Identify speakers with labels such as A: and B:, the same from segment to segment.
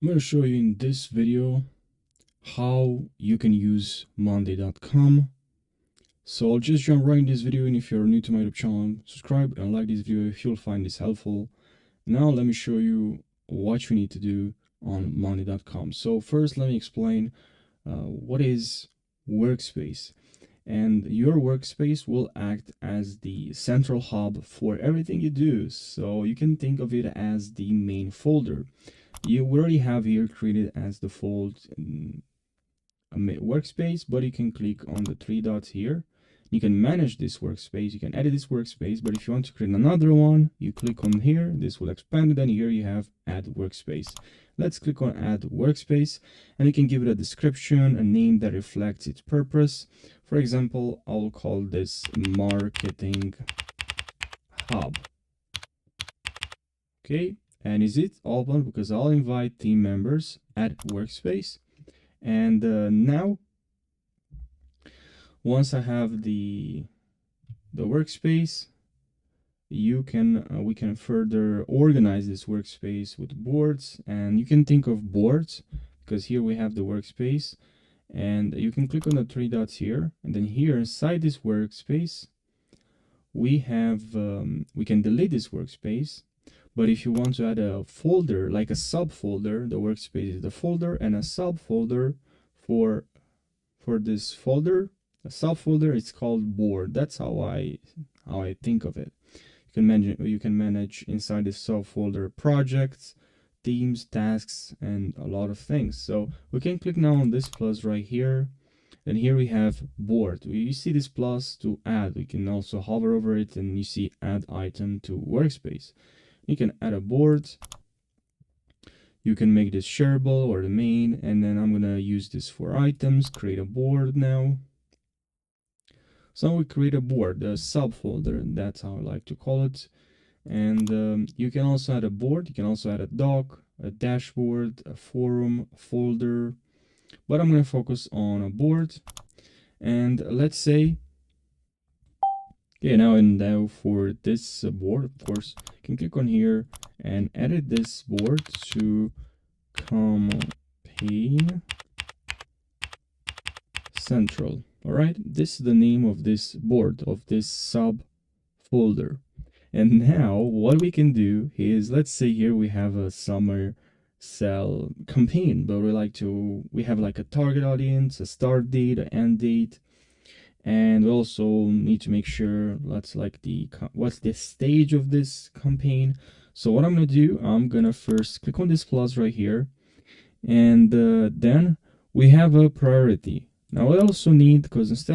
A: I'm going to show you in this video how you can use Monday.com. So I'll just jump right in this video, and if you're new to my YouTube channel, subscribe and like this video if you'll find this helpful. Now let me show you what you need to do on Monday.com. So first let me explain what is Workspace. And your workspace will act as the central hub for everything you do. So you can think of it as the main folder. You already have here created as default a workspace, but you can click on the three dots here. You can manage this workspace, you can edit this workspace, but if you want to create another one, you click on here, this will expand it, and here you have add workspace. Let's click on add workspace, and you can give it a description, a name that reflects its purpose. For example, I'll call this marketing hub. Okay, and is it open? Because I'll invite team members at workspace. And now once I have the workspace, we can further organize this workspace with boards, and you can think of boards because here we have the workspace, and you can click on the three dots here, and then here inside this workspace we have we can delete this workspace. But if you want to add a folder, like a subfolder, the workspace is the folder, and a subfolder for this folder, a subfolder is called board. That's how I think of it. You can manage inside this subfolder projects, themes, tasks, and a lot of things. So we can click now on this plus right here, and here we have board. You see this plus to add. We can also hover over it, and you see add item to workspace. You can add a board. You can make this shareable or the main, and then I'm gonna use this for items, create a board now. So we create a board, a subfolder, that's how I like to call it. And you can also add a board, you can also add a doc, a dashboard, a forum, a folder, but I'm gonna focus on a board. And let's say, okay, now for this board, of course, you can click on here and edit this board to campaign central. All right, this is the name of this board, of this sub folder. And now what we can do is, let's say here we have a summer sale campaign, but we have like a target audience, a start date, an end date, and we also need to make sure what's the stage of this campaign. So what I'm gonna do, I'm gonna first click on this plus right here, and then we have a priority. Now we also need, because we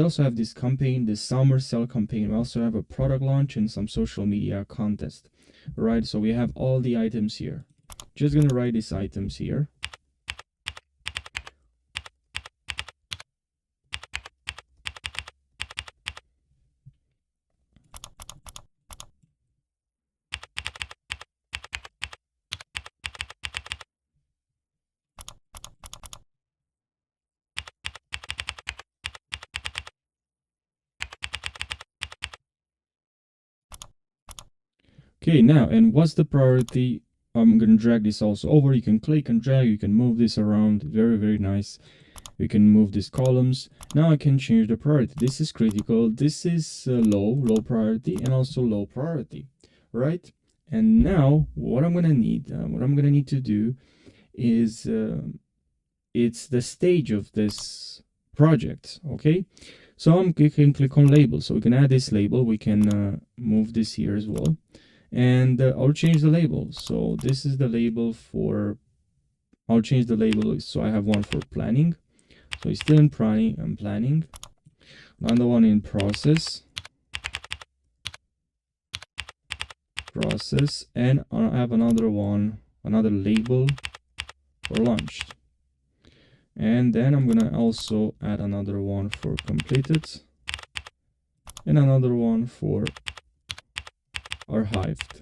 A: also have this campaign, this summer sale campaign. We also have a product launch and some social media contest, right? So we have all the items here. Just gonna write these items here. Okay, now, and what's the priority? I'm gonna drag this also over. You can click and drag, you can move this around. Very, very nice. We can move these columns. Now I can change the priority. This is critical. This is low priority, and also low priority, right? And now what I'm gonna need to do is it's the stage of this project. Okay, so we can click on label. So we can add this label. We can move this here as well, and I'll change the label. So this is the label for. I'll change the label. So I have one for planning. So it's still in planning. I'm planning. Another one in process, and I have another one, another label for launched. And then I'm gonna also add another one for completed, and another one for archived,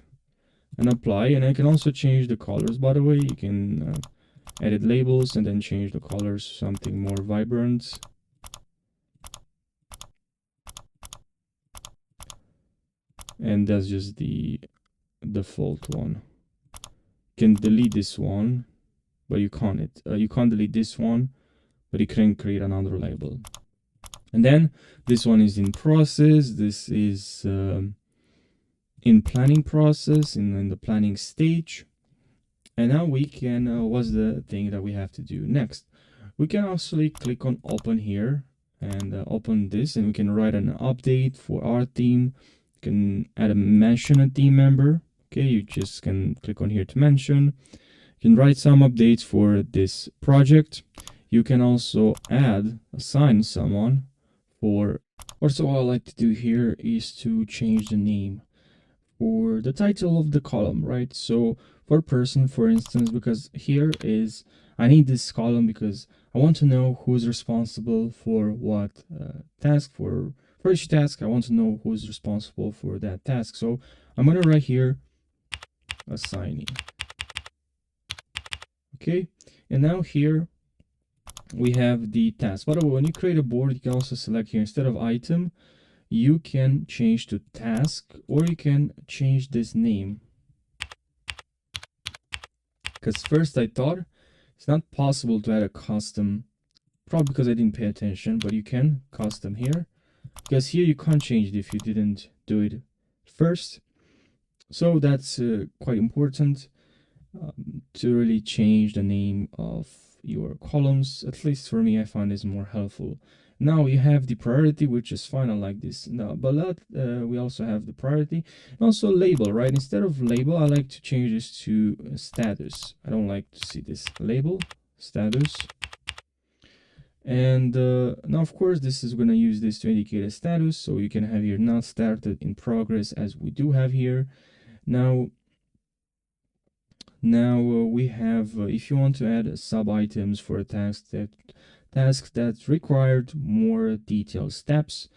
A: and apply. And I can also change the colors, by the way. You can edit labels and then change the colors to something more vibrant. And that's just the default one. can delete this one, but you can't. You can't delete this one, but you can create another label. And then this one is in process. This is in planning process, in the planning stage. And now we can, what's the thing that we have to do next? We can also click on open here and open this, and we can write an update for our team. You can add mention a team member. Okay, you just can click on here to mention. You can write some updates for this project. You can also assign someone for, also what I like to do here is to change the name or the title of the column, right? So for person, for instance, because here is, I need this column because I want to know who's responsible for what task. For each task, I want to know who's responsible for that task. So I'm gonna write here assignee. Okay, and now here we have the task. By the way, when you create a board, you can also select here, instead of item, you can change to task, or you can change this name. Because first I thought it's not possible to add a custom, probably because I didn't pay attention, but you can custom here, because here you can't change it if you didn't do it first. So that's quite important to really change the name of your columns. At least for me, I find this more helpful. Now you have the priority, which is fine. I like this. Now, but we also have the priority and also label, right? Instead of label, I like to change this to status. I don't like to see this label, status. And now, of course, this is going to use this to indicate a status. So you can have here not started, in progress, as we do have here. Now we have, if you want to add sub items for a task that required more detailed steps,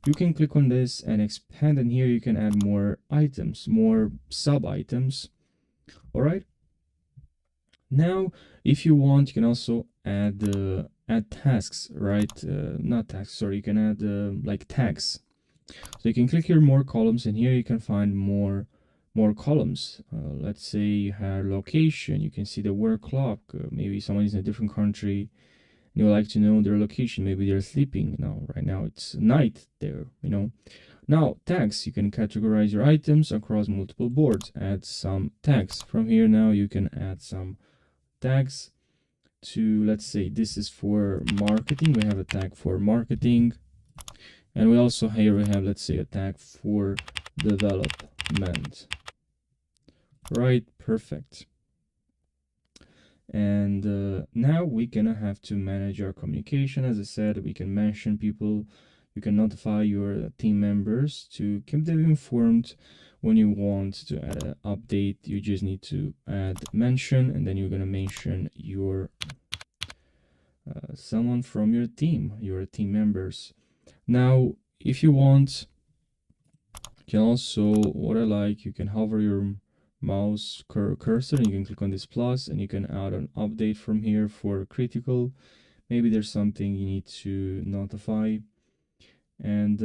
A: you can click on this and expand, and here you can add more items, more sub items. All right. Now, if you want, you can also add tasks, right? Not tasks, sorry. You can add like tags. So you can click here more columns, and here you can find more columns. Let's say you have location. You can see the work clock. Maybe someone is in a different country and you would like to know their location. Maybe they're sleeping now. Right now it's night there, you know. Now tags, you can categorize your items across multiple boards. Add some tags. From here now you can add some tags to, let's say this is for marketing. We have a tag for marketing. And we also here we have, let's say, a tag for development. Right, perfect. And now we're gonna have to manage our communication. As I said, we can mention people, you can notify your team members to keep them informed. When you want to add an update, you just need to add mention, and then you're gonna mention your someone from your team members. Now if you want, you can also, what I like, you can hover your mouse cursor and you can click on this plus, and you can add an update from here for critical. Maybe there's something you need to notify. And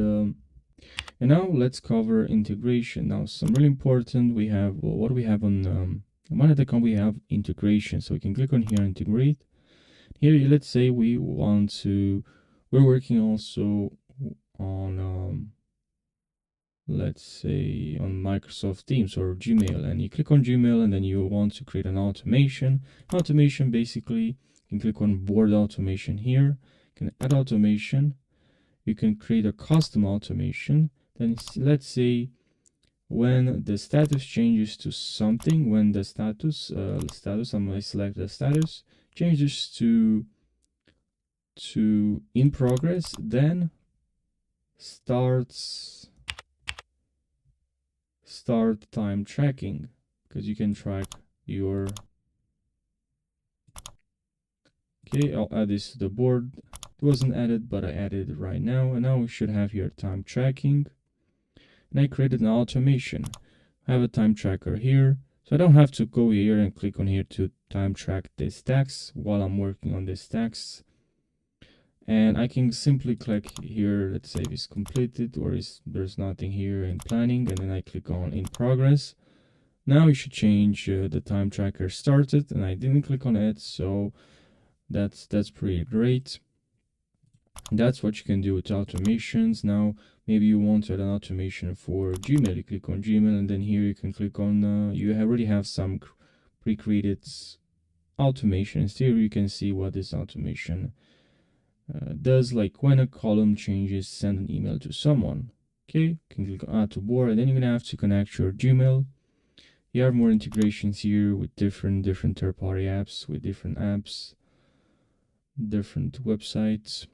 A: now let's cover integration. Now some really important, we have, well, what do we have on Mondaycom? We have integration. So we can click on here, integrate. Here, let's say we want to, we're working also on let's say on Microsoft Teams or Gmail, and you click on Gmail, and then you want to create an automation. Automation, basically, you can click on board automation here. You can add automation. You can create a custom automation. Then let's say when the status changes to something, when the status, I'm going to select the status, changes to in progress, then start time tracking, because you can track your, okay, I'll add this to the board. It wasn't added, but I added it right now, and now we should have here time tracking. And I created an automation. I have a time tracker here, so I don't have to go here and click on here to time track this text while I'm working on this text. And I can simply click here, let's say it's completed, or there's nothing here in planning, and then I click on in progress. Now you should change the time tracker started, and I didn't click on it, so that's pretty great. That's what you can do with automations. Now maybe you want to add an automation for Gmail. You click on Gmail, and then here you can click on you already have some pre-created automations. Here you can see what this automation does, like when a column changes, send an email to someone. Okay, you can click on add to board, and then you're gonna have to connect your Gmail. You have more integrations here with different third-party apps, with different apps, different websites.